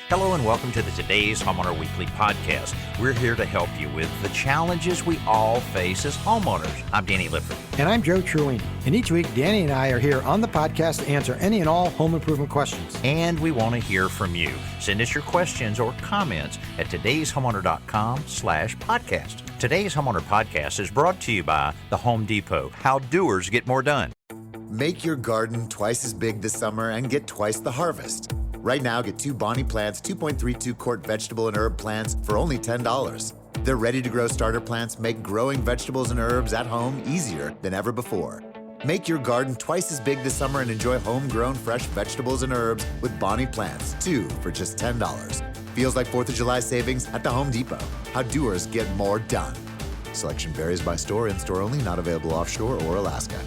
Hello and welcome to the Today's Homeowner Weekly podcast. We're here to help you with the challenges we all face as homeowners. I'm Danny Lifford. And I'm Joe Truini. And each week, Danny and I are here on the podcast to answer any and all home improvement questions. And we want to hear from you. Send us your questions or comments at todayshomeowner.com/podcast. Today's Homeowner Podcast is brought to you by the Home Depot. How doers get more done. Make your garden twice as big this summer and get twice the harvest. Right now, get 2 Bonnie Plants 2.32 quart vegetable and herb plants for only $10. Their ready-to-grow starter plants make growing vegetables and herbs at home easier than ever before. Make your garden twice as big this summer and enjoy homegrown fresh vegetables and herbs with Bonnie Plants, 2 for just $10. Feels like 4th of July savings at the Home Depot. How doers get more done. Selection varies by store, in-store only, not available offshore or Alaska.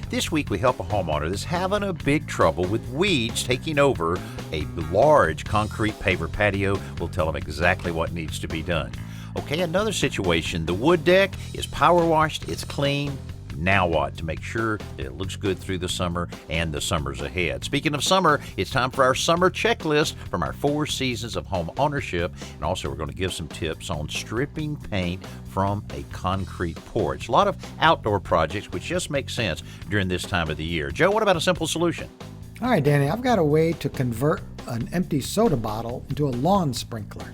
This week we help a homeowner that's having a big trouble with weeds taking over a large concrete paver patio. We'll tell them exactly what needs to be done. Okay, another situation. The wood deck is power washed, it's clean. Now what? To make sure that it looks good through the summer and the summers ahead. Speaking of summer, it's time for our summer checklist from our 4 seasons of home ownership. And also we're going to give some tips on stripping paint from a concrete porch. A lot of outdoor projects which just make sense during this time of the year. Joe, what about a simple solution? All right, Danny, I've got a way to convert an empty soda bottle into a lawn sprinkler.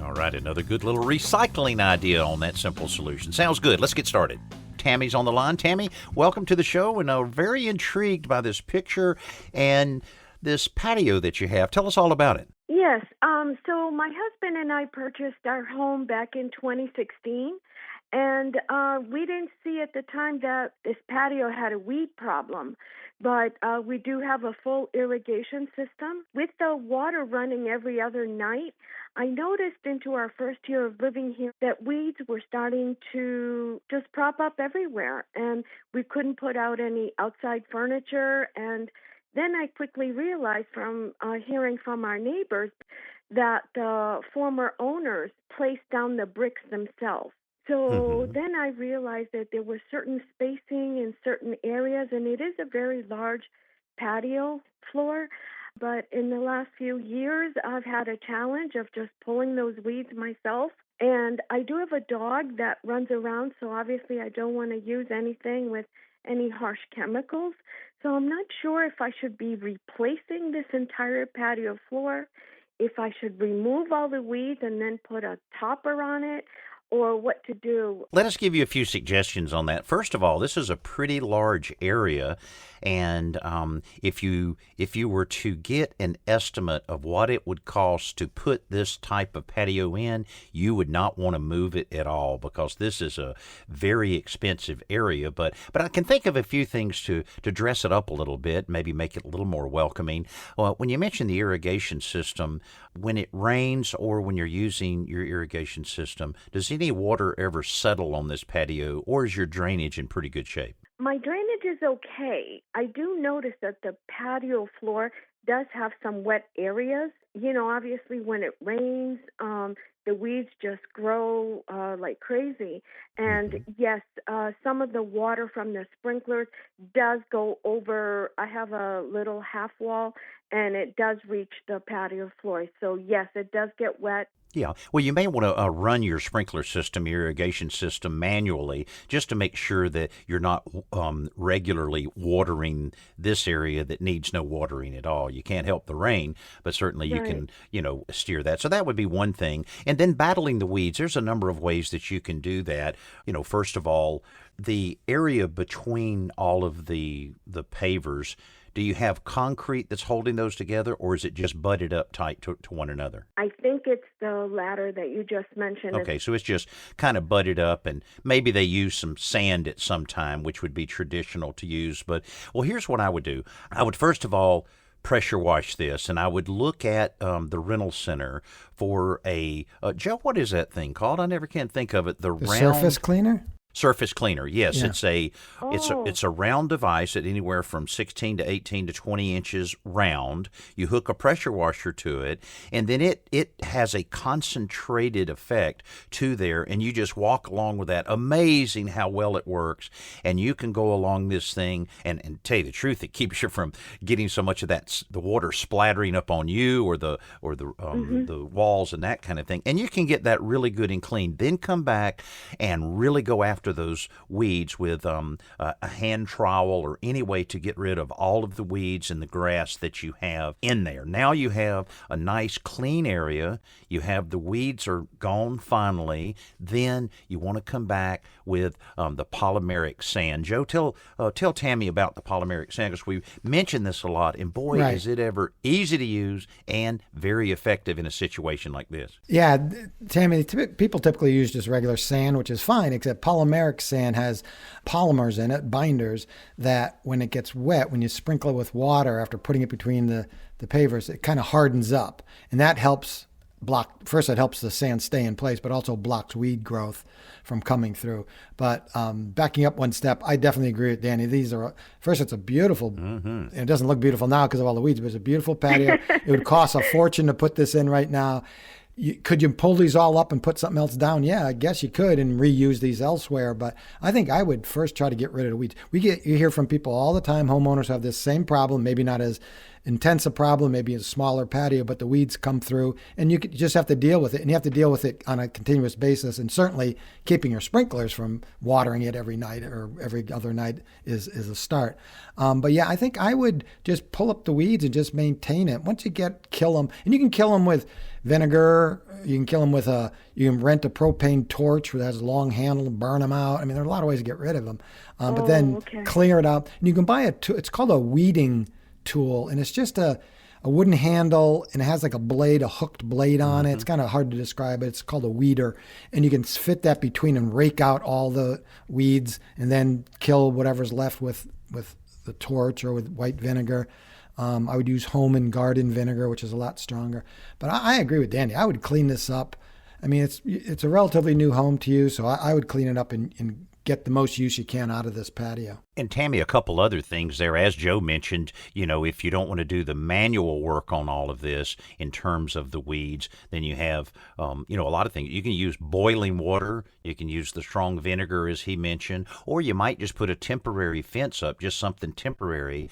All right, another good little recycling idea on that simple solution. Sounds good. Let's get started. Tammy's on the line. Tammy, welcome to the show, and I'm very intrigued by this picture and this patio that you have. Tell us all about it. Yes. So my husband and I purchased our home back in 2016, and we didn't see at the time that this patio had a weed problem. But we do have a full irrigation system. With the water running every other night, I noticed into our first year of living here that weeds were starting to just prop up everywhere, and we couldn't put out any outside furniture. And then I quickly realized from hearing from our neighbors that the former owners placed down the bricks themselves. So then I realized that there was certain spacing in certain areas, and it is a very large patio floor. But in the last few years, I've had a challenge of just pulling those weeds myself. And I do have a dog that runs around, so obviously I don't want to use anything with any harsh chemicals. So I'm not sure if I should be replacing this entire patio floor, if I should remove all the weeds and then put a topper on it, or what to do. Let us give you a few suggestions on that. First of all, this is a pretty large area, and if you were to get an estimate of what it would cost to put this type of patio in, you would not want to move it at all, because this is a very expensive area. But I can think of a few things to dress it up a little bit, maybe make it a little more welcoming. When you mentioned the irrigation system, when it rains or when you're using your irrigation system, does any water ever settle on this patio, or is your drainage in pretty good shape? My drainage is okay. I do notice that the patio floor does have some wet areas. You know, obviously when it rains, the weeds just grow like crazy. And yes, some of the water from the sprinklers does go over. I have a little half wall, and it does reach the patio floor. So yes, it does get wet. Yeah. Well, you may want to run your sprinkler system, your irrigation system manually, just to make sure that you're not regularly watering this area that needs no watering at all. You can't help the rain, but certainly you can, steer that. So that would be one thing. And then battling the weeds, there's a number of ways that you can do that. First of all, the area between all of the pavers, do you have concrete that's holding those together, or is it just butted up tight to one another? I think it's the latter that you just mentioned. Okay, so it's just kind of butted up, and maybe they use some sand at some time, which would be traditional to use. But, well, here's what I would do. I would first of all pressure wash this, and I would look at the rental center for Joe, what is that thing called? I never can think of it. The round surface cleaner? Surface cleaner, yes. Yeah. It's a round device at anywhere from 16 to 18 to 20 inches round. You hook a pressure washer to it, and then it has a concentrated effect to there, and you just walk along with that. Amazing how well it works, and you can go along this thing, and tell you the truth, it keeps you from getting so much of the water splattering up on you or the walls and that kind of thing. And you can get that really good and clean. Then come back and really go after those weeds with a hand trowel or any way to get rid of all of the weeds and the grass that you have in there. Now you have a nice clean area. You have the weeds are gone finally. Then you want to come back with the polymeric sand. Joe, tell Tammy about the polymeric sand, because we mentioned this a lot, and boy, Right. is it ever easy to use and very effective in a situation like this. Yeah, Tammy, people typically use just regular sand, which is fine, except polymeric sand has polymers in it, binders, that when it gets wet, when you sprinkle it with water after putting it between the pavers, it kind of hardens up. And that helps it helps the sand stay in place, but also blocks weed growth from coming through. But backing up one step, I definitely agree with Danny. First, it's a beautiful, and it doesn't look beautiful now because of all the weeds, but it's a beautiful patio. It would cost a fortune to put this in right now. Could you pull these all up and put something else down? Yeah, I guess you could and reuse these elsewhere. But I think I would first try to get rid of the weeds. You hear from people all the time, homeowners have this same problem, maybe not as intense a problem, maybe a smaller patio, but the weeds come through and you just have to deal with it. And you have to deal with it on a continuous basis. And certainly keeping your sprinklers from watering it every night or every other night is a start. But yeah, I think I would just pull up the weeds and just maintain it. Once you kill them, and you can kill them with vinegar. You can kill them with you can rent a propane torch that has a long handle and burn them out. I mean, there are a lot of ways to get rid of them. But then clear it out. And you can buy it's called a weeding tool, and it's just a wooden handle, and it has like a hooked blade on it. It's kind of hard to describe it. It's called a weeder, and you can fit that between and rake out all the weeds, and then kill whatever's left with the torch or with white vinegar. I would use home and garden vinegar, which is a lot stronger. But I agree with Danny. I would clean this up. I mean, it's a relatively new home to you, so I would clean it up and get the most use you can out of this patio. And Tammy, a couple other things there. As Joe mentioned, if you don't want to do the manual work on all of this in terms of the weeds, then you have, a lot of things. You can use boiling water. You can use the strong vinegar, as he mentioned, or you might just put a temporary fence up, just something temporary,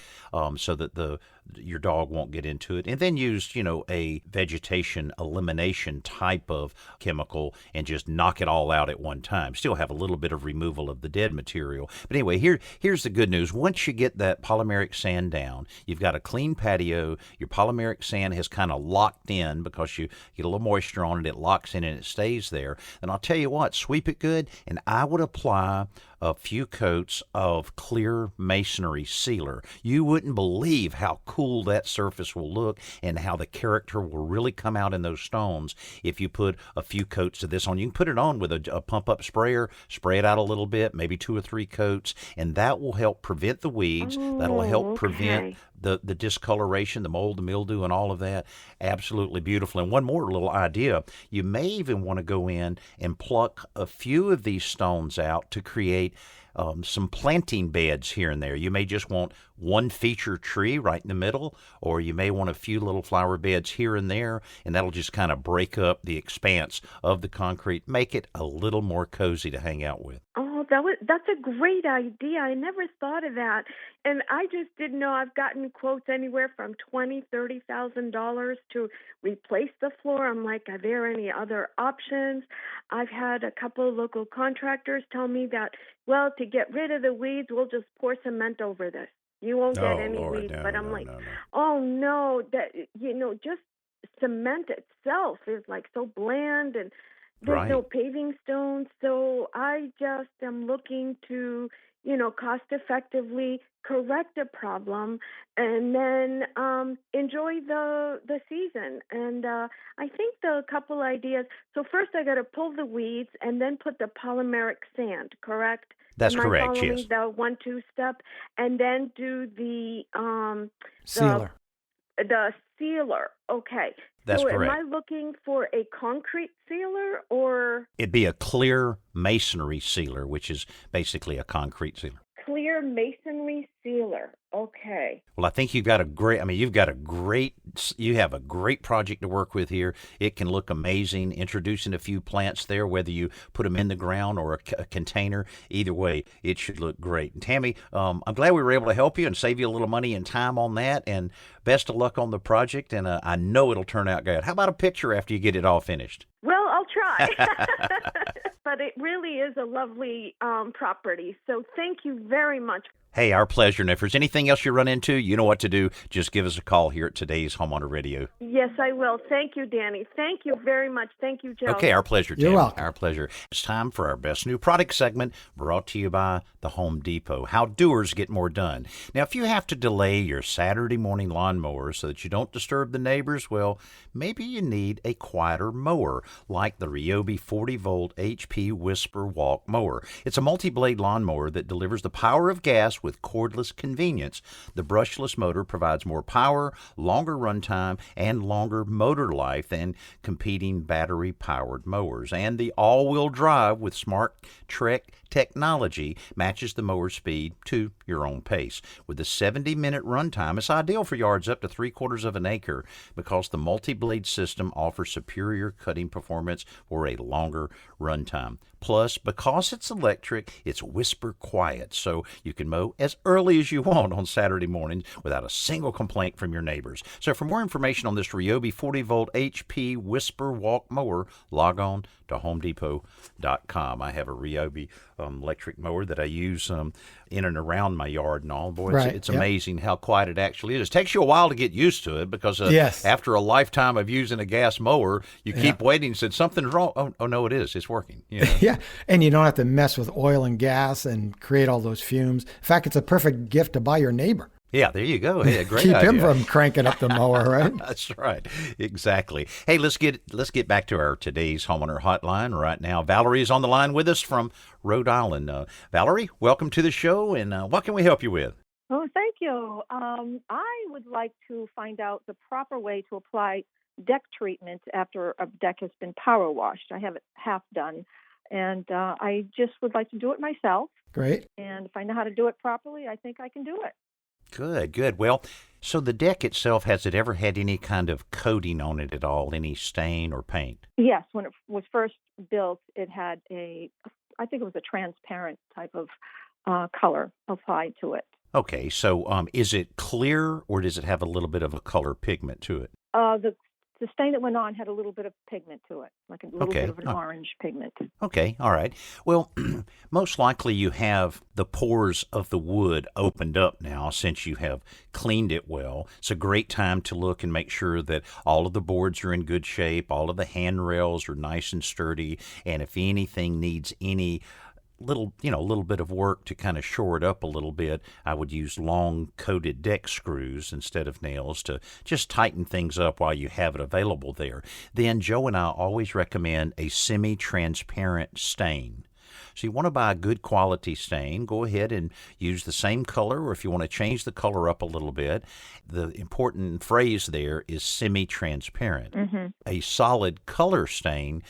so that your dog won't get into it. And then use, a vegetation elimination type of chemical and just knock it all out at one time. Still have a little bit of removal of the dead material. But anyway, here's the good news. Once you get that polymeric sand down, you've got a clean patio. Your polymeric sand has kind of locked in because you get a little moisture on it. It locks in and it stays there. And I'll tell you what, sweep it good, and I would apply a few coats of clear masonry sealer. You wouldn't believe how cool that surface will look and how the character will really come out in those stones if you put a few coats of this on. You can put it on with a pump-up sprayer, spray it out a little bit, maybe 2 or 3 coats, and that will help prevent the weeds. That'll help prevent the discoloration, the mold, the mildew, and all of that. Absolutely beautiful. And one more little idea. You may even want to go in and pluck a few of these stones out to create some planting beds here and there. You may just want one feature tree right in the middle, or you may want a few little flower beds here and there, and that'll just kind of break up the expanse of the concrete, make it a little more cozy to hang out with. Oh, that's a great idea. I never thought of that. And I just didn't know. I've gotten quotes anywhere from $20,000-$30,000 to replace the floor. I'm like, are there any other options? I've had a couple of local contractors tell me that, well, to get rid of the weeds, we'll just pour cement over this. You won't get any Lord, weeds. no, But I'm no, like, no, no. oh no, that just cement itself is like so bland, and there's no paving stones. So I just am looking to, cost effectively correct a problem and then enjoy the season. And I think the couple ideas. So first I got to pull the weeds and then put the polymeric sand, correct? That's Am correct, I following yes. the 1-2 step, and then do the Sealer. The sealer. Okay. That's So correct. am I looking for a concrete sealer or It'd be a clear masonry sealer, which is basically a concrete sealer. clear masonry sealer? Okay. Well, I think you have a great project to work with here. It can look amazing, introducing a few plants there, whether you put them in the ground or a container. Either way, it should look great. And Tammy, I'm glad we were able to help you and save you a little money and time on that. And best of luck on the project. And I know it'll turn out good. How about a picture after you get it all finished? Well, I'll try. But it really is a lovely property. So thank you very much. Hey, our pleasure. And if there's anything else you run into, you know what to do. Just give us a call here at Today's Homeowner Radio. Yes, I will. Thank you, Danny. Thank you very much. Thank you, Joe. Okay, our pleasure, Tammy. You're welcome. Our pleasure. It's time for our Best New Product segment, brought to you by the Home Depot. How doers get more done. Now, if you have to delay your Saturday morning lawnmower so that you don't disturb the neighbors, well, maybe you need a quieter mower, like the Ryobi 40-volt HP Whisper Walk mower. It's a multi-blade lawnmower that delivers the power of gas with cordless convenience. The brushless motor provides more power, longer runtime, and longer motor life than competing battery-powered mowers. And the all-wheel drive with Smart Trek technology matches the mower speed to your own pace. With a 70-minute runtime, it's ideal for yards up to 3/4 of an acre because the multi-blade system offers superior cutting performance for a longer runtime. Plus, because it's electric, it's whisper quiet, so you can mow as early as you want on Saturday mornings without a single complaint from your neighbors. So for more information on this Ryobi 40-volt HP Whisper Walk mower, log on to HomeDepot.com. I have a Ryobi electric mower that I use in and around my yard and all. Boy, Right, it's yep. amazing how quiet it actually is. It takes you a while to get used to it because Yes. after a lifetime of using a gas mower, you keep waiting and said, something's wrong. Oh, no, it is. It's working. You know? Yeah, and you don't have to mess with oil and gas and create all those fumes. In fact, it's a perfect gift to buy your neighbor. Yeah, there you go. Hey, a great Keep idea. him from cranking up the mower, right? That's right. Exactly. Hey, let's get back to our today's homeowner hotline right now. Valerie is on the line with us from Rhode Island. Valerie, welcome to the show, and what can we help you with? Oh, thank you. I would like to find out the proper way to apply deck treatment after a deck has been power washed. I have it half done, and I just would like to do it myself. Great. And if I know how to do it properly, I think I can do it. Good. Well, so the deck itself, has it ever had any kind of coating on it at all, any stain or paint? Yes, when it was first built, it had I think it was a transparent type of color applied to it. Okay, so is it clear or does it have a little bit of a color pigment to it? The stain that went on had a little bit of pigment to it, like a little Okay. bit of an orange pigment. Okay, all right. Well, most likely you have the pores of the wood opened up now since you have cleaned it well. It's a great time to look and make sure that all of the boards are in good shape, all of the handrails are nice and sturdy, and if anything needs any little bit of work to kind of shore it up a little bit, I would use long coated deck screws instead of nails to just tighten things up while you have it available there. Then Joe and I always recommend a semi-transparent stain. So you want to buy a good quality stain, go ahead and use the same color, or if you want to change the color up a little bit, the important phrase there is semi-transparent. Mm-hmm. A solid color stain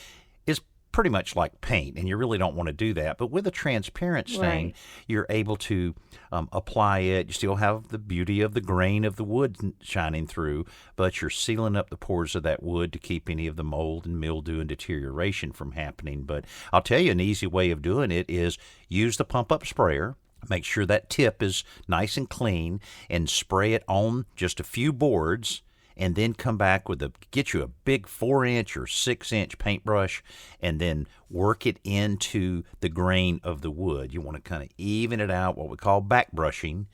is pretty much like paint, and you really don't want to do that. But with a transparent stain, Right. you're able to apply it. You still have the beauty of the grain of the wood shining through, but you're sealing up the pores of that wood to keep any of the mold and mildew and deterioration from happening. But I'll tell you, an easy way of doing it is use the pump-up sprayer. Make sure that tip is nice and clean, and spray it on just a few boards, and then come back get you a big 4-inch or 6-inch paintbrush, and then work it into the grain of the wood. You want to kind of even it out, what we call back brushing,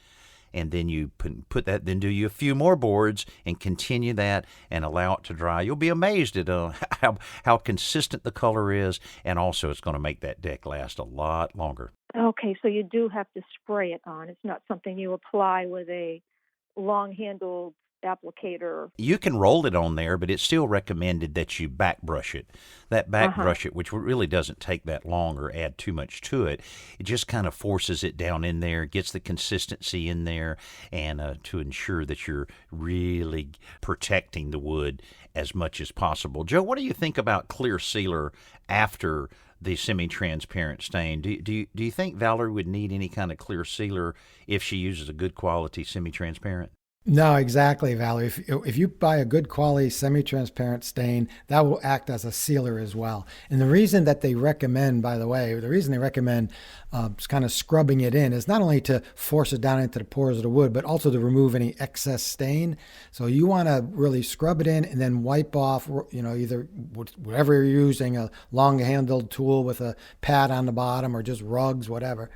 and then you put that, then do you a few more boards and continue that and allow it to dry. You'll be amazed at how consistent the color is, and also it's going to make that deck last a lot longer. Okay, so you do have to spray it on. It's not something you apply with a long-handled applicator. You can roll it on there, but it's still recommended that you back brush it. That back brush it, which really doesn't take that long or add too much to it, it just kind of forces it down in there, gets the consistency in there, and to ensure that you're really protecting the wood as much as possible. Joe, what do you think about clear sealer after the semi-transparent stain? Do you think Valerie would need any kind of clear sealer if she uses a good quality semi-transparent? No, exactly, Valerie. If you buy a good quality semi-transparent stain, that will act as a sealer as well. And the reason that they recommend, by the way, kind of scrubbing it in is not only to force it down into the pores of the wood, but also to remove any excess stain. So you want to really scrub it in and then wipe off, either whatever you're using, a long-handled tool with a pad on the bottom or just rags or whatever,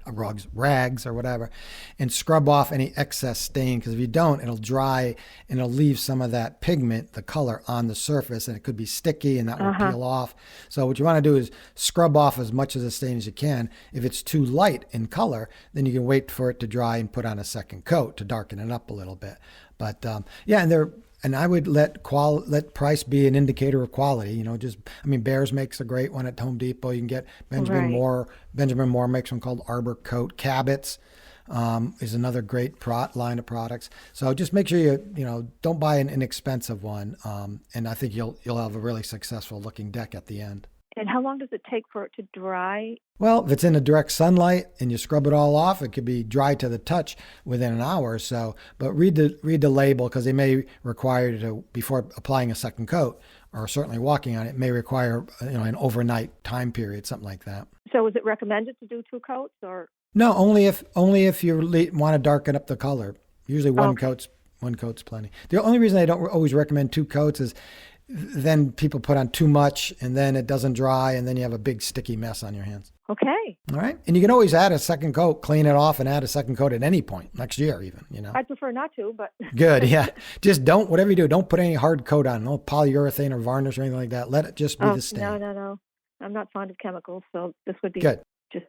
and scrub off any excess stain, because if you don't, it'll dry and it'll leave some of that pigment, the color, on the surface, and it could be sticky and that will peel off. So what you want to do is scrub off as much of the stain as you can. If it's too light in color, then you can wait for it to dry and put on a second coat to darken it up a little bit. But and I would let price be an indicator of quality. Bears makes a great one at Home Depot. You can get Benjamin Moore. Benjamin Moore makes one called Arbor Coat. Cabot's is another great line of products. So just make sure you don't buy an inexpensive one, and I think you'll have a really successful looking deck at the end. And how long does it take for it to dry? Well, if it's in the direct sunlight and you scrub it all off, it could be dry to the touch within an hour or so. But read the label, because they may require you to, before applying a second coat, or certainly walking on it, may require an overnight time period, something like that. So is it recommended to do 2 coats, or? No, only if you want to darken up the color. Usually one coat's plenty. The only reason I don't always recommend 2 coats is then people put on too much and then it doesn't dry and then you have a big sticky mess on your hands. Okay. All right. And you can always add a second coat, clean it off, and add a second coat at any point next year even, I'd prefer not to, but. Good, yeah. Just whatever you do, don't put any hard coat on, no polyurethane or varnish or anything like that. Let it just be the stain. No. I'm not fond of chemicals, so this would be good. Just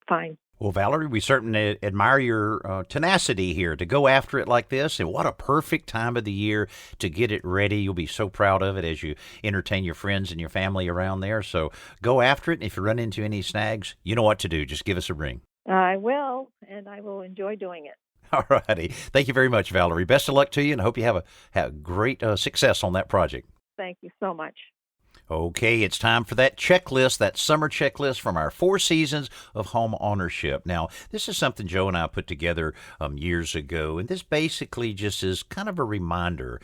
fine. Well, Valerie, we certainly admire your tenacity here to go after it like this. And what a perfect time of the year to get it ready. You'll be so proud of it as you entertain your friends and your family around there. So go after it. And if you run into any snags, you know what to do. Just give us a ring. I will, and I will enjoy doing it. All righty. Thank you very much, Valerie. Best of luck to you, and I hope you have great success on that project. Thank you so much. Okay, it's time for that checklist, that summer checklist from our 4 seasons of home ownership. Now, this is something Joe and I put together years ago, and this basically just is kind of a reminder.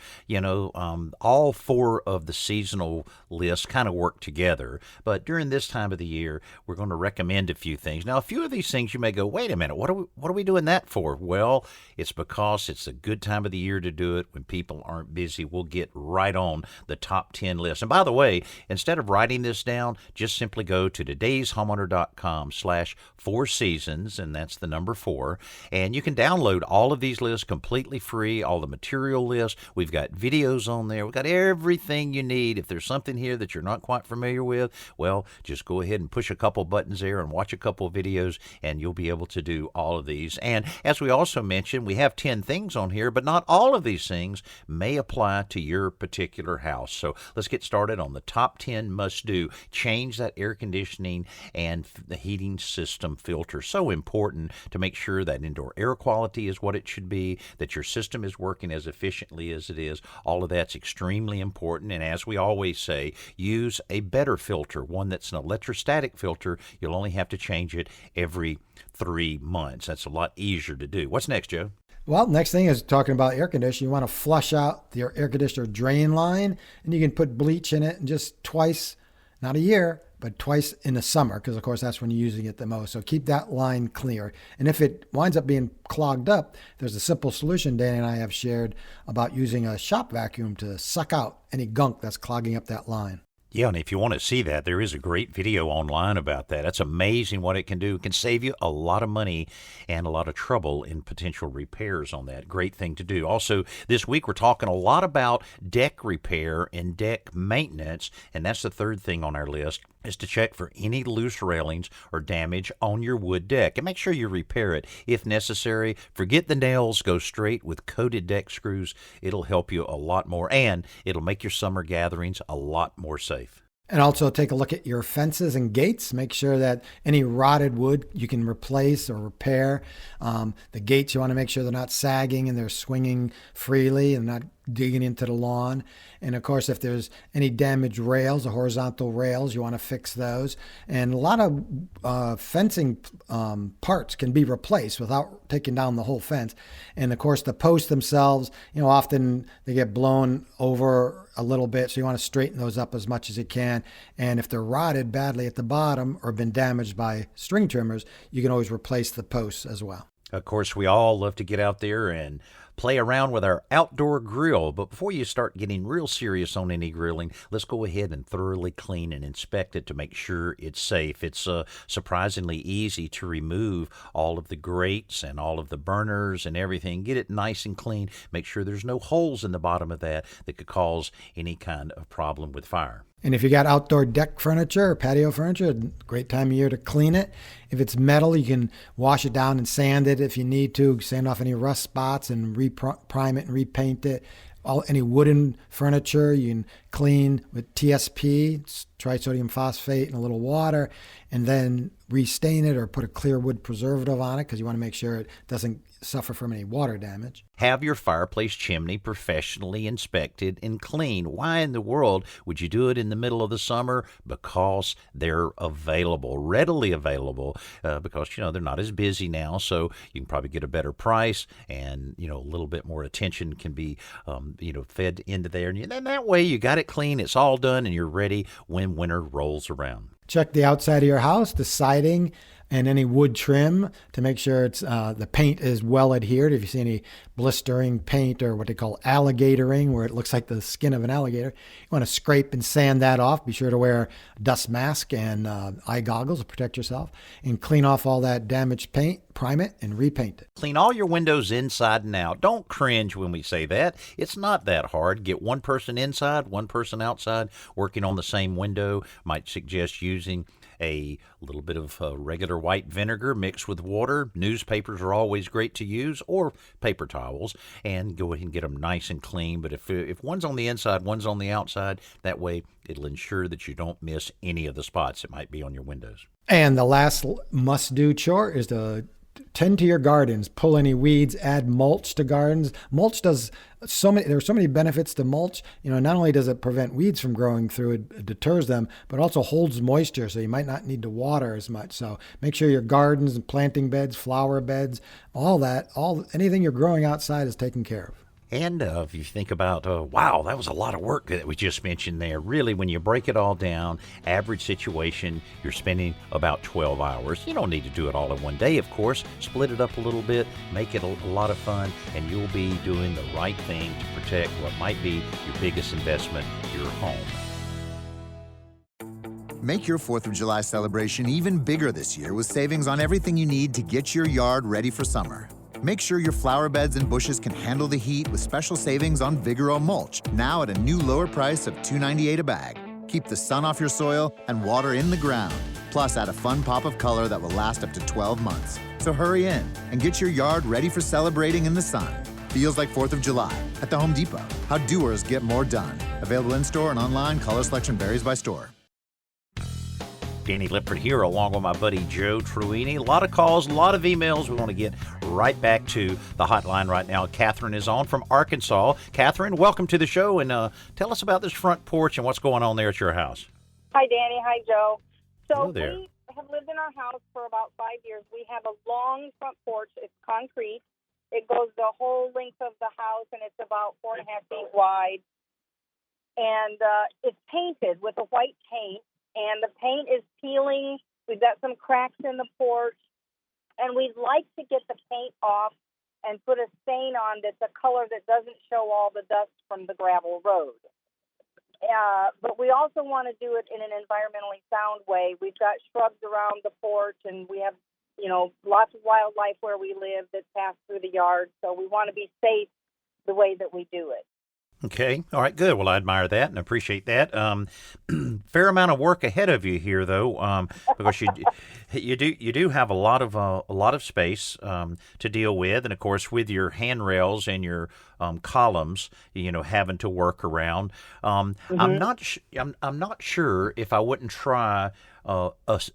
All 4 of the seasonal lists kind of work together, but during this time of the year, we're going to recommend a few things. Now, a few of these things you may go, wait a minute, what are we doing that for? Well, it's because it's a good time of the year to do it when people aren't busy. We'll get right on the top 10 list. And by the way, instead of writing this down, just simply go to todayshomeowner.com/4 seasons, and that's the number 4. And you can download all of these lists completely free, all the material lists. We've got videos on there. We've got everything you need. If there's something here that you're not quite familiar with, well, just go ahead and push a couple buttons there and watch a couple of videos, and you'll be able to do all of these. And as we also mentioned, we have 10 things on here, but not all of these things may apply to your particular house. So let's get started on the top 10 must do. Change that air conditioning and the heating system filter. So important to make sure that indoor air quality is what it should be, that your system is working as efficiently as it is. All of that's extremely important. And as we always say, use a better filter, one that's an electrostatic filter. You'll only have to change it every 3 months. That's a lot easier to do. What's next, Joe? Well, next thing is talking about air conditioning. You want to flush out your air conditioner drain line, and you can put bleach in it, and just twice, not a year, but twice in the summer, because of course that's when you're using it the most. So keep that line clear. And if it winds up being clogged up, there's a simple solution Danny and I have shared about using a shop vacuum to suck out any gunk that's clogging up that line. Yeah, and if you want to see that, there is a great video online about that. That's amazing what it can do. It can save you a lot of money and a lot of trouble in potential repairs on that. Great thing to do. Also, this week we're talking a lot about deck repair and deck maintenance, and that's the third thing on our list. is to check for any loose railings or damage on your wood deck and make sure you repair it if necessary. Forget the nails, go straight with coated deck screws. It'll help you a lot more, and it'll make your summer gatherings a lot more safe. And also take a look at your fences and gates. Make sure that any rotted wood you can replace or repair. The gates, you want to make sure they're not sagging and they're swinging freely and not digging into the lawn. And of course, if there's any damaged rails, the horizontal rails, you want to fix those. And a lot of fencing parts can be replaced without taking down the whole fence. And of course, the posts themselves, often they get blown over a little bit, so you want to straighten those up as much as you can. And if they're rotted badly at the bottom or been damaged by string trimmers, you can always replace the posts as well. Of course, we all love to get out there and play around with our outdoor grill, but before you start getting real serious on any grilling, let's go ahead and thoroughly clean and inspect it to make sure it's safe. It's surprisingly easy to remove all of the grates and all of the burners and everything. Get it nice and clean. Make sure there's no holes in the bottom of that could cause any kind of problem with fire. And if you got outdoor deck furniture or patio furniture, great time of year to clean it. If it's metal, you can wash it down and sand it if you need to. Sand off any rust spots and prime it and repaint it. Any wooden furniture you can clean with TSP, trisodium phosphate, and a little water, and then restain it or put a clear wood preservative on it because you want to make sure it doesn't suffer from any water damage. Have your fireplace chimney professionally inspected and cleaned. Why in the world would you do it in the middle of the summer? Because they're available, readily available, because, they're not as busy now, so you can probably get a better price and, a little bit more attention can be, fed into there. And then that way you got it clean, it's all done, and you're ready when winter rolls around. Check the outside of your house, the siding, and any wood trim to make sure it's the paint is well adhered. If you see any blistering paint or what they call alligatoring, where it looks like the skin of an alligator, you want to scrape and sand that off. Be sure to wear a dust mask and eye goggles to protect yourself, and clean off all that damaged paint, prime it, and repaint it. Clean all your windows inside and out. Don't cringe when we say that. It's not that hard. Get one person inside, one person outside, working on the same window. Might suggest using a little bit of regular white vinegar mixed with water. Newspapers are always great to use, or paper towels, and go ahead and get them nice and clean. But if one's on the inside, one's on the outside, that way it'll ensure that you don't miss any of the spots that might be on your windows. And the last must-do chore is to tend to your gardens. Pull any weeds, add mulch to gardens. Mulch does there are so many benefits to mulch. Not only does it prevent weeds from growing through, it deters them, but also holds moisture, so you might not need to water as much. So make sure your gardens and planting beds, flower beds, anything you're growing outside is taken care of. And if you think about, wow, that was a lot of work that we just mentioned there. Really, when you break it all down, average situation, you're spending about 12 hours. You don't need to do it all in one day, of course. Split it up a little bit, make it a lot of fun, and you'll be doing the right thing to protect what might be your biggest investment, your home. Make your 4th of July celebration even bigger this year with savings on everything you need to get your yard ready for summer. Make sure your flower beds and bushes can handle the heat with special savings on Vigoro mulch, now at a new lower price of $2.98 a bag. Keep the sun off your soil and water in the ground. Plus, add a fun pop of color that will last up to 12 months. So hurry in and get your yard ready for celebrating in the sun. Feels like 4th of July at the Home Depot. How doers get more done. Available in-store and online. Color selection varies by store. Danny Lipford here, along with my buddy Joe Truini. A lot of calls, a lot of emails. We want to get right back to the hotline right now. Catherine is on from Arkansas. Catherine, welcome to the show, and tell us about this front porch and what's going on there at your house. Hi, Danny. Hi, Joe. Hello there. We have lived in our house for about 5 years. We have a long front porch. It's concrete. It goes the whole length of the house, and it's about 4.5 feet wide. And it's painted with a white paint. And the paint is peeling. We've got some cracks in the porch. And we'd like to get the paint off and put a stain on that's a color that doesn't show all the dust from the gravel road. But we also want to do it in an environmentally sound way. We've got shrubs around the porch, and we have, lots of wildlife where we live that pass through the yard. So we want to be safe the way that we do it. Okay. All right. Good. Well, I admire that and appreciate that. Fair amount of work ahead of you here, though, because you do have a lot of space to deal with, and of course with your handrails and your columns, having to work around. I'm not sure if I wouldn't try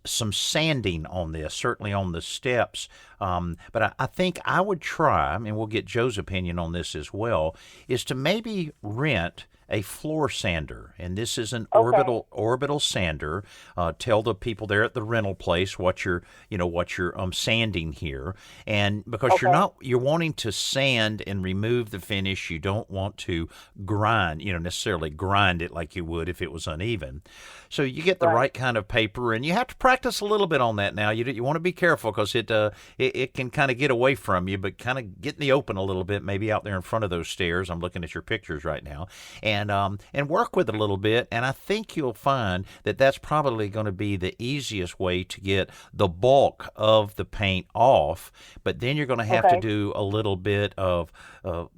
some sanding on this, certainly on the steps. But I think I would try, and we'll get Joe's opinion on this as well, is to maybe rent a floor sander, and this is an orbital sander. Tell the people there at the rental place what you're sanding here, and because you're wanting to sand and remove the finish, you don't want to grind, necessarily grind it like you would if it was uneven. So you get the right kind of paper, and you have to practice a little bit on that. Now you want to be careful because it can kind of get away from you, but kind of get in the open a little bit, maybe out there in front of those stairs. I'm looking at your pictures right now, and work with it a little bit. And I think you'll find that that's probably going to be the easiest way to get the bulk of the paint off. But then you're going to have to do a little bit of, a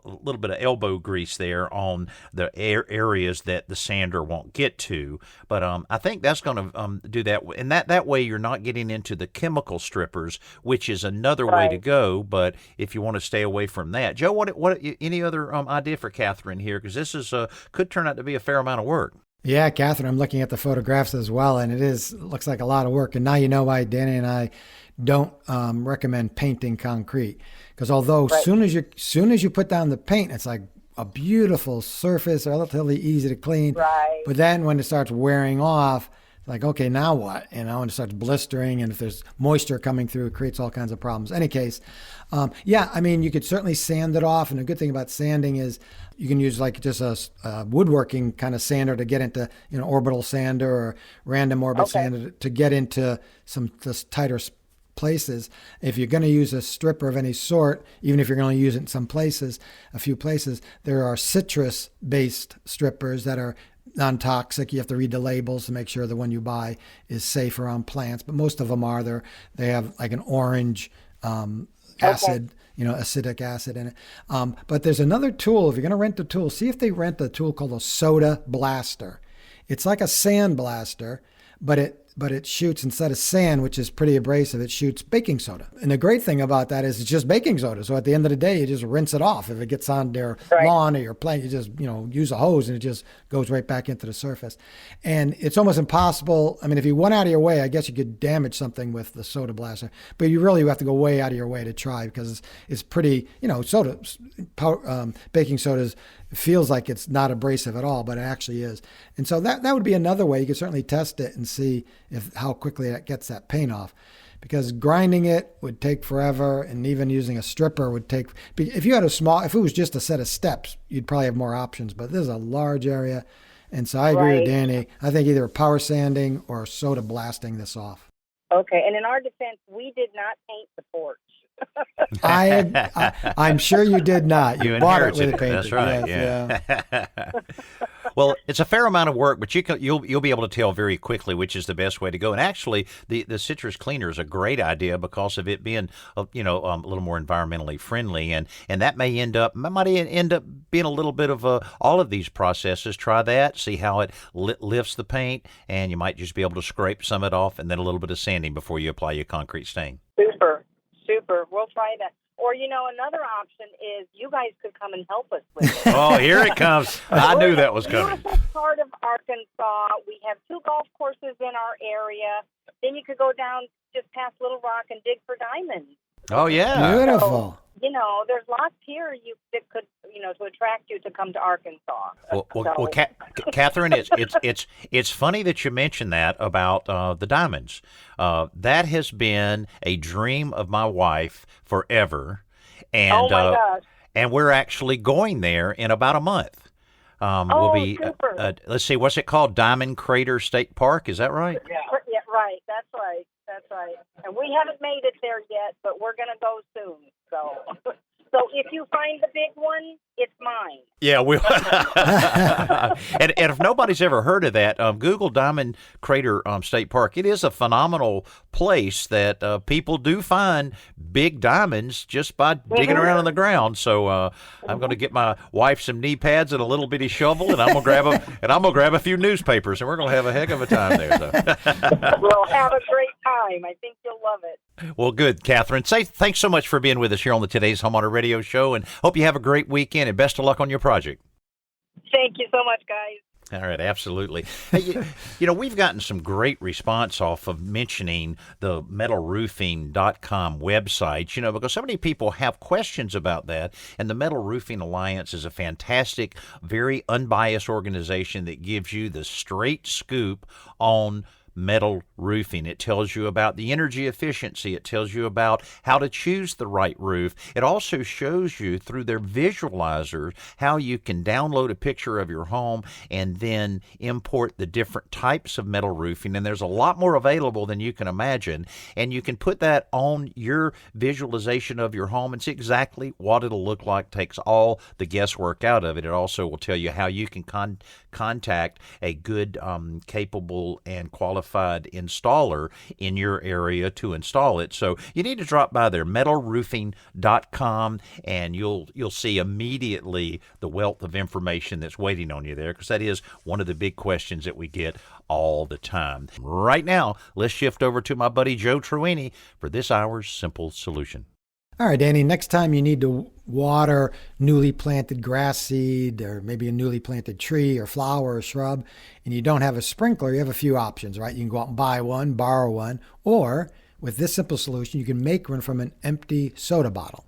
little bit of elbow grease there on the areas that the sander won't get to. But I think that's going to do that. And that way you're not getting into the chemical strippers, which is another way to go. But if you want to stay away from that. Joe, what any other idea for Catherine here? Because this could turn out to be a fair amount of work. Yeah, Catherine, I'm looking at the photographs as well, and it looks like a lot of work. And now you know why Danny and I don't recommend painting concrete, because although soon as you put down the paint, it's like a beautiful surface, relatively easy to clean. Right. But then when it starts wearing off, like, okay, now what? And it starts blistering, and if there's moisture coming through, it creates all kinds of problems. Any case, you could certainly sand it off. And the good thing about sanding is you can use like just a woodworking kind of sander to get into, orbital sander or random orbit sander to get into some just tighter places. If you're going to use a stripper of any sort, even if you're going to use it in some places, a few places, there are citrus-based strippers that are non-toxic. You have to read the labels to make sure the one you buy is safe around plants, but most of them are. They have like an orange acid, acidic acid in it. But there's another tool. If you're going to rent a tool, see if they rent a tool called a soda blaster. It's like a sand blaster, but it shoots, instead of sand, which is pretty abrasive, it shoots baking soda. And the great thing about that is it's just baking soda. So at the end of the day, you just rinse it off. If it gets on their lawn or your plant, you just, use a hose and it just goes right back into the surface. And it's almost impossible. I mean, if you went out of your way, I guess you could damage something with the soda blaster, but you really have to go way out of your way to try, because it's pretty, baking soda feels like it's not abrasive at all, but it actually is. And so that would be another way. You could certainly test it and see how quickly that gets that paint off, because grinding it would take forever, and even using a stripper would take. If you had if it was just a set of steps, you'd probably have more options, but this is a large area. And so I agree with Danny. I think either power sanding or soda blasting this off. Okay. And in our defense, we did not paint the porch. I'm sure you did not. You bought it with it painted. That's right. Yes, yeah. Well, it's a fair amount of work, but you'll be able to tell very quickly which is the best way to go. And actually, the citrus cleaner is a great idea because of it being a little more environmentally friendly, and that might end up being a little bit of all of these processes. Try that, see how it lifts the paint, and you might just be able to scrape some of it off, and then a little bit of sanding before you apply your concrete stain. Super. We'll try that. Or, another option is you guys could come and help us with it. Oh, here it comes. I knew that was coming. Beautiful part of Arkansas. We have 2 golf courses in our area. Then you could go down just past Little Rock and dig for diamonds. Oh, yeah. Beautiful. So, there's lots here that could, to attract you to come to Arkansas. Well, Catherine, it's funny that you mentioned that about the diamonds. That has been a dream of my wife forever, and oh my gosh. And we're actually going there in about a month. We'll be. Super. Let's see, what's it called? Diamond Crater State Park. Is that right? Yeah, right. That's right. And we haven't made it there yet, but we're going to go soon. So. So if you find the big one, it's mine. Yeah, we. and if nobody's ever heard of that, Google Diamond Crater State Park. It is a phenomenal place that people do find big diamonds just by digging around on the ground. So I'm going to get my wife some knee pads and a little bitty shovel, and I'm gonna grab a few newspapers, and we're going to have a heck of a time there. So. We'll have a great time. I think you'll love it. Well, good, Catherine. Thanks so much for being with us here on the Today's Homeowner Radio Show, and hope you have a great weekend, and best of luck on your project. Thank you so much, guys. All right, absolutely. Hey, we've gotten some great response off of mentioning the metalroofing.com website, because so many people have questions about that. And the Metal Roofing Alliance is a fantastic, very unbiased organization that gives you the straight scoop on metal roofing. It tells you about the energy efficiency. It tells you about how to choose the right roof. It also shows you through their visualizers how you can download a picture of your home and then import the different types of metal roofing. And there's a lot more available than you can imagine. And you can put that on your visualization of your home and see exactly what it'll look like. Takes all the guesswork out of it. It also will tell you how you can contact a good, capable, and qualified installer in your area to install it. So you need to drop by there, metalroofing.com, and you'll see immediately the wealth of information that's waiting on you there, because that is one of the big questions that we get all the time. Right now, let's shift over to my buddy Joe Truini for this hour's Simple Solution. All right, Danny, next time you need to water newly planted grass seed or maybe a newly planted tree or flower or shrub, and you don't have a sprinkler, you have a few options, right? You can go out and buy one, borrow one, or with this simple solution, you can make one from an empty soda bottle.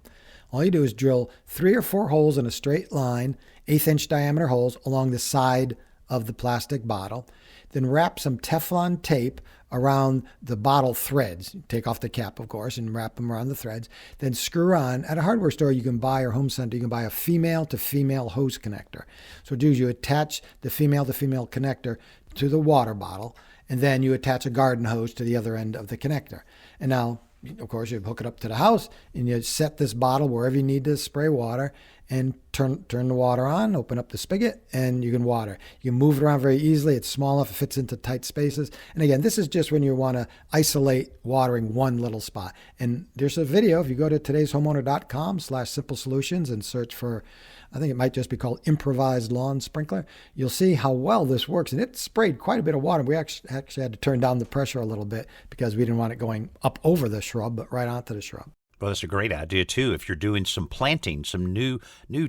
All you do is drill 3 or 4 holes in a straight line, 1/8-inch diameter holes along the side of the plastic bottle. Then wrap some Teflon tape around the bottle threads. Take off the cap, of course, and wrap them around the threads. Then screw on. At a hardware store you can buy, or home center, you can buy a female-to-female hose connector. So what you do is you attach the female-to-female connector to the water bottle, and then you attach a garden hose to the other end of the connector. And now, of course, you hook it up to the house, and you set this bottle wherever you need to spray water, and turn the water on, open up the spigot, and you can water. You can move it around very easily. It's small enough, it fits into tight spaces. And again, this is just when you want to isolate watering one little spot. And there's a video. If you go to todayshomeowner.com/simple solutions and search for, I think it might just be called Improvised Lawn Sprinkler, you'll see how well this works. And it sprayed quite a bit of water. We actually had to turn down the pressure a little bit because we didn't want it going up over the shrub, but right onto the shrub. Well, that's a great idea, too. If you're doing some planting, some new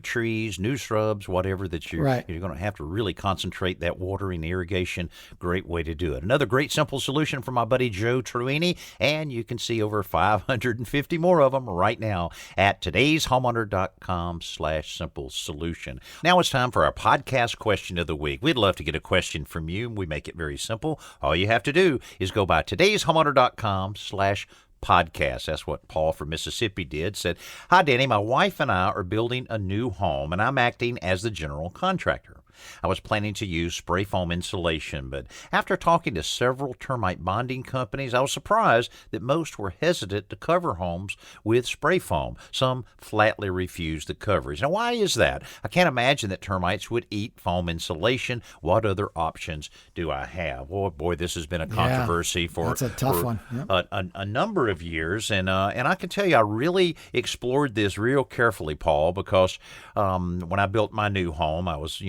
trees, new shrubs, whatever that you're going to have to really concentrate that watering, irrigation. Great way to do it. Another great simple solution from my buddy Joe Truini, and you can see over 550 more of them right now at todayshomeowner.com/simple solution. Now it's time for our podcast question of the week. We'd love to get a question from you. We make it very simple. All you have to do is go by todayshomeowner.com/podcast. That's what Paul from Mississippi did. Said, "Hi, Danny. My wife and I are building a new home, and I'm acting as the general contractor. I was planning to use spray foam insulation, but after talking to several termite bonding companies, I was surprised that most were hesitant to cover homes with spray foam. Some flatly refused the coverage. Now, why is that? I can't imagine that termites would eat foam insulation. What other options do I have?" Well, boy, this has been a controversy for that's a tough one. Yep. a number of years, and I can tell you, I really explored this real carefully, Paul, because when I built my new home, I was,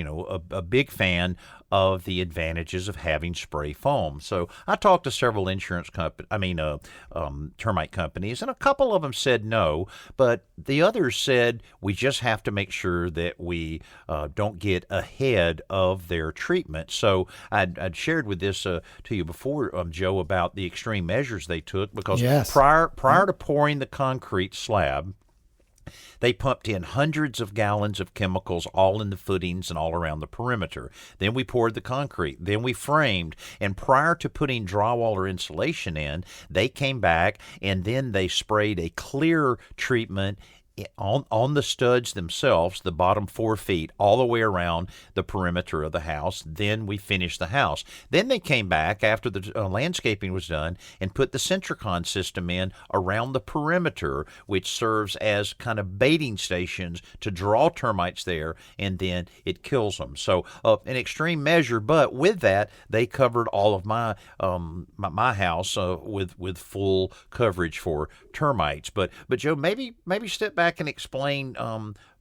a big fan of the advantages of having spray foam. So I talked to several termite companies, and a couple of them said no, but the others said we just have to make sure that we don't get ahead of their treatment. So I'd shared with this to you before, Joe, about the extreme measures they took, because prior to pouring the concrete slab, they pumped in hundreds of gallons of chemicals all in the footings and all around the perimeter. Then we poured the concrete. Then we framed. And prior to putting drywall or insulation in, they came back and then they sprayed a clear treatment on the studs themselves, the bottom 4 feet, all the way around the perimeter of the house. Then we finished the house. Then they came back after the landscaping was done and put the Centricon system in around the perimeter, which serves as kind of baiting stations to draw termites there, and then it kills them. So an extreme measure, but with that, they covered all of my house with full coverage for termites. But Joe, maybe step back and explain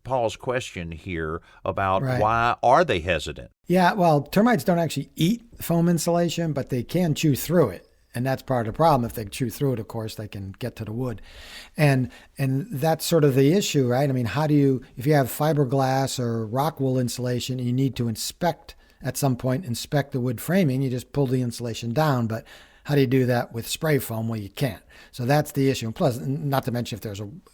Paul's question here about why are they hesitant? Yeah, well, termites don't actually eat foam insulation, but they can chew through it. And that's part of the problem. If they chew through it, of course, they can get to the wood. And that's sort of the issue, right? I mean, how do you, if you have fiberglass or rock wool insulation, you need to inspect the wood framing, you just pull the insulation down. But how do you do that with spray foam? Well, you can't. So that's the issue. And plus, not to mention if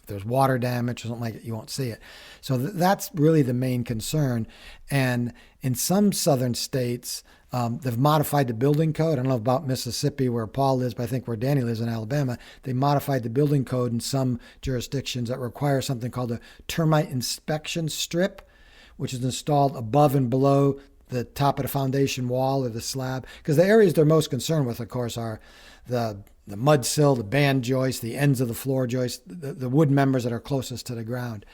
there's water damage or something like it, you won't see it. So that's really the main concern. And in some southern states, they've modified the building code. I don't know about Mississippi where Paul lives, but I think where Danny lives in Alabama, they modified the building code in some jurisdictions that require something called a termite inspection strip, which is installed above and below the top of the foundation wall or the slab. Because the areas they're most concerned with, of course, are the mud sill, the band joist, the ends of the floor joist, the wood members that are closest to the ground.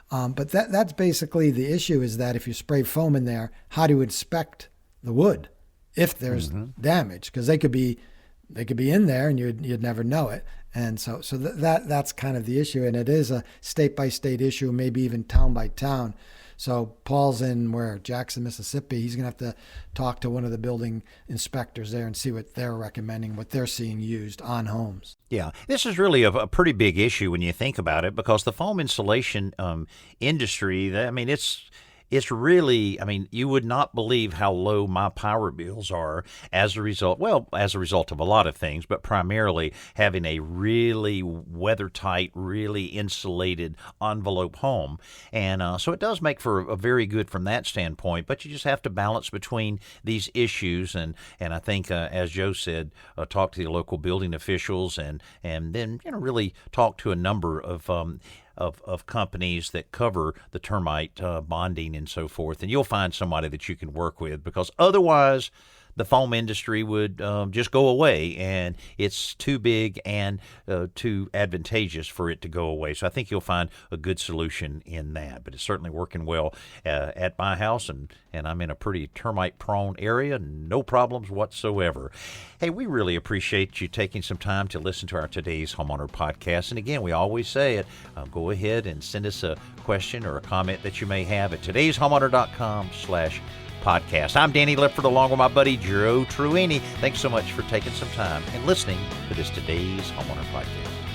But that's basically the issue, is that if you spray foam in there, how do you inspect the wood if there's damage? Because they could be in there and you'd never know it. And so that's kind of the issue. And it is a state by state issue, maybe even town by town. So Paul's in Jackson, Mississippi. He's going to have to talk to one of the building inspectors there and see what they're recommending, what they're seeing used on homes. Yeah, this is really a pretty big issue when you think about it, because the foam insulation industry, I mean, it's really, I mean, you would not believe how low my power bills are as a result of a lot of things, but primarily having a really weather-tight, really insulated envelope home. And so it does make for a very good from that standpoint, but you just have to balance between these issues. And I think, as Joe said, talk to the local building officials and then, really talk to a number of companies that cover the termite bonding and so forth, and you'll find somebody that you can work with, because otherwise the foam industry would just go away, and it's too big and too advantageous for it to go away. So I think you'll find a good solution in that, but it's certainly working well at my house, and I'm in a pretty termite-prone area, no problems whatsoever. Hey, we really appreciate you taking some time to listen to our Today's Homeowner podcast. And again, we always say it, go ahead and send us a question or a comment that you may have at todayshomeowner.com/podcast. I'm Danny Lipford, along with my buddy Joe Truini. Thanks so much for taking some time and listening to this Today's Homeowner podcast.